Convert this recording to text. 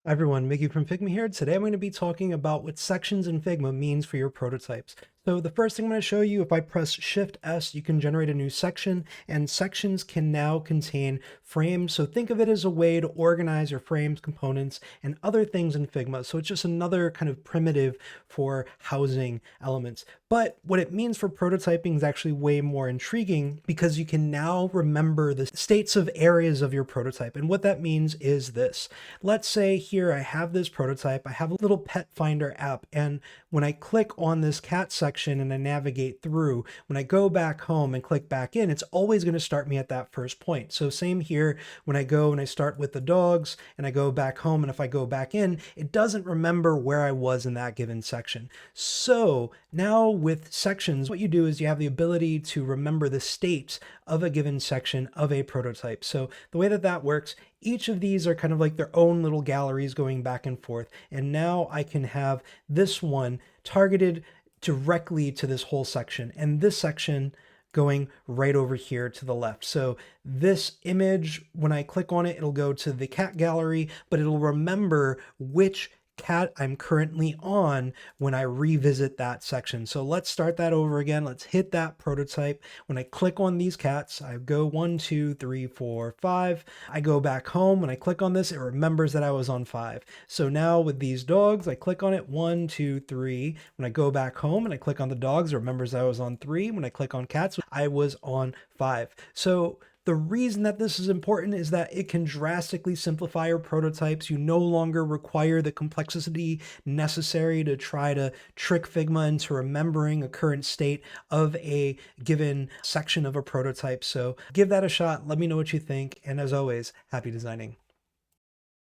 Hi everyone, Mickey from Figma here. Today I'm going to be talking about what sections in Figma means for your prototypes. So the first thing I'm going to show you, if I press Shift S, you can generate a new section, and sections can now contain frames. So think of it as a way to organize your frames, components, and other things in Figma. So it's just another kind of primitive for housing elements. But what it means for prototyping is actually way more intriguing because you can now remember the states of areas of your prototype. And what that means is this. Let's say here I have this prototype, I have a little pet finder app, and when I click on this cat section and I navigate through, when I go back home and click back in, it's always going to start me at that first point. So same here, when I go and I start with the dogs and I go back home, and if I go back in, it doesn't remember where I was in that given section. So now with sections, what you do is you have the ability to remember the states of a given section of a prototype. So the way that that works, each of these are kind of like their own little galleries going back and forth. And now I can have this one targeted directly to this whole section, and this section going right over here to the left. So this image, when I click on it, it'll go to the cat gallery, but it'll remember which cat I'm currently on when I revisit that section. So let's start that over again. Let's hit that prototype. When I click on these cats, I go 1, 2, 3, 4, 5. I go back home. When I click on this, it remembers that I was on 5. So now with these dogs, I click on it 1, 2, 3. When I go back home and I click on the dogs, it remembers I was on 3. When I click on cats, I was on 5. So the reason that this is important is that it can drastically simplify your prototypes. You no longer require the complexity necessary to try to trick Figma into remembering a current state of a given section of a prototype. So give that a shot. Let me know what you think. And as always, happy designing.